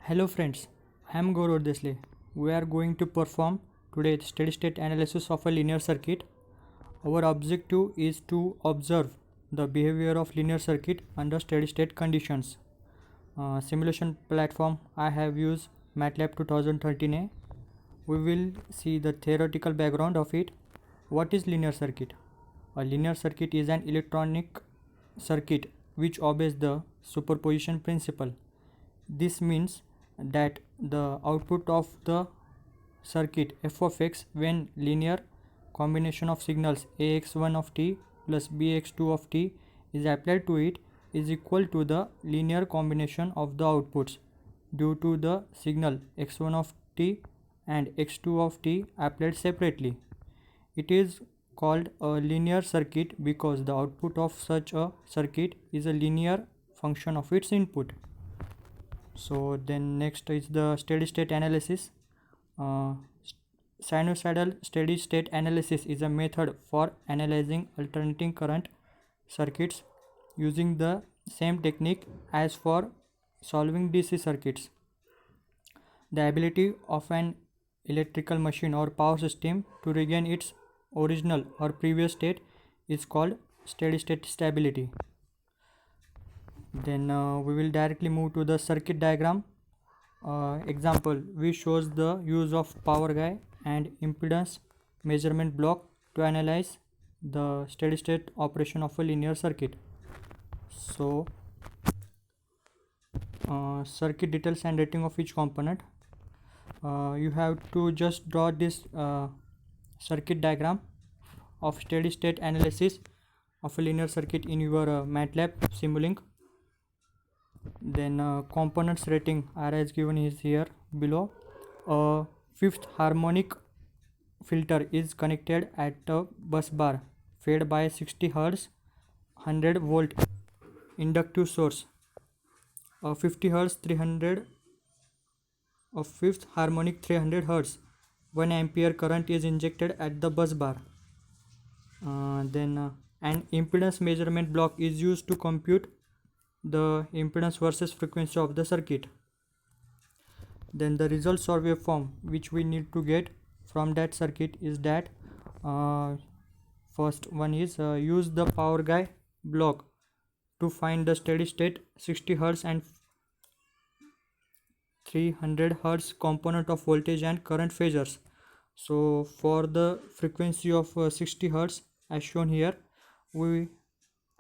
Hello friends, I am Gaurav Desle. We are going to perform today steady state analysis of a linear circuit. Our objective is to observe the behavior of linear circuit under steady state conditions. Simulation platform I have used MATLAB 2013a. We will see the theoretical background of it. What is linear circuit? A linear circuit is an electronic circuit which obeys the superposition principle. This means that the output of the circuit f of x when linear combination of signals ax1 of t plus bx2 of t is applied to it is equal to the linear combination of the outputs due to the signal x1 of t and x2 of t applied separately. It is called a linear circuit because the output of such a circuit is a linear function of its input. So then next is the steady state analysis. uh, Sinusoidal steady state analysis is a method for analyzing alternating current circuits using the same technique as for solving DC circuits. The ability of an electrical machine or power system to regain its original or previous state is called steady state stability. Then we will directly move to the circuit diagram. Example, we shows the use of power guy and impedance measurement block to analyze the steady state operation of a linear circuit. So circuit details and rating of each component. You have to just draw this circuit diagram of steady state analysis of a linear circuit in your MATLAB Simulink. Then components rating are as given is here below. A fifth harmonic filter is connected at a bus bar fed by 60 Hz 100 volt inductive source. A 50 Hz 300 of fifth harmonic 300 Hz 1 ampere current is injected at the bus bar. Then an impedance measurement block is used to compute the impedance versus frequency of the circuit. Then the results or waveform which we need to get from that circuit is that first one is use the power guy block to find the steady state 60 Hz and 300 Hz component of voltage and current phasors. So for the frequency of 60 Hz as shown here, we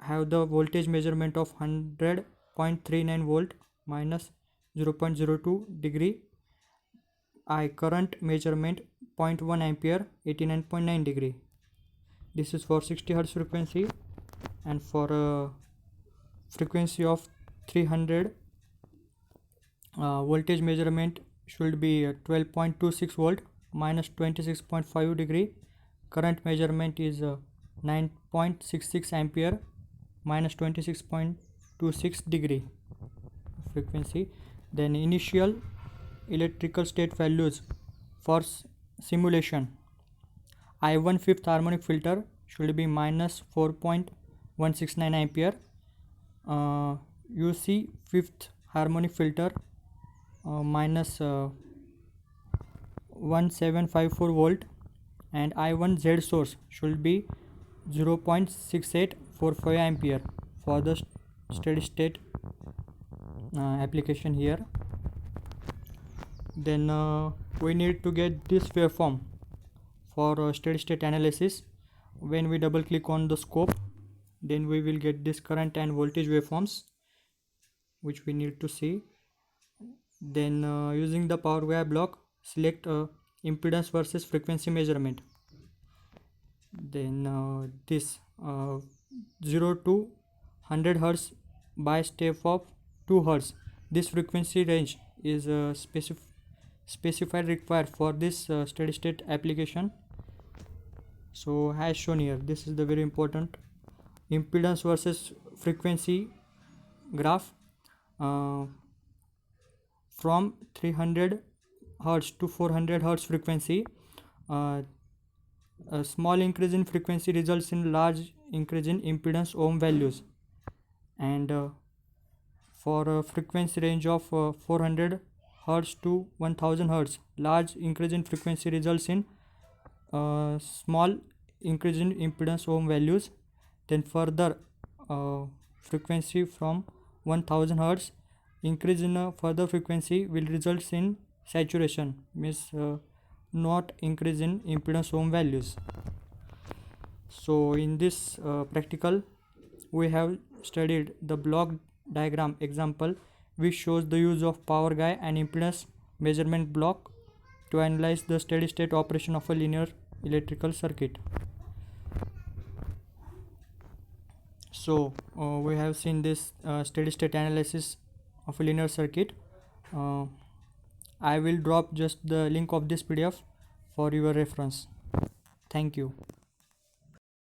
have the voltage measurement of 100.39 volt minus 0.02 degree. Current measurement 0.1 ampere 89.9 degree. This is for 60 Hz frequency, and for frequency of 300 voltage measurement should be 12.26 volt minus 26.5 degree. Current measurement is 9.66 ampere minus 26.26 degree frequency. Then initial electrical state values for simulation. I1 fifth harmonic filter should be minus 4.169 ampere. UC fifth harmonic filter minus 1754 volt, and I1 Z source should be 0.6845 ampere for the steady state application here. Then we need to get this waveform for steady state analysis. When we double click on the scope, then we will get this current and voltage waveforms which we need to see. Then using the power guy block, select impedance versus frequency measurement. Then this 0 to 100 Hz by step of 2 Hz. This frequency range is specified required for this steady state application. So as shown here, this is the very important impedance versus frequency graph. From 300 Hz to 400 Hz frequency, a small increase in frequency results in large increase in impedance ohm values, and for a frequency range of 400 Hz to 1000 Hz. Large increase in frequency results in small increase in impedance ohm values. Then further frequency from 1000 Hz, increase in a further frequency will result in saturation, means not increase in impedance ohm values. So in this practical we have studied the block diagram example which shows the use of power guide and impedance measurement block to analyze the steady state operation of a linear electrical circuit. So we have seen this steady state analysis of a linear circuit. I will drop just the link of this PDF for your reference. Thank you.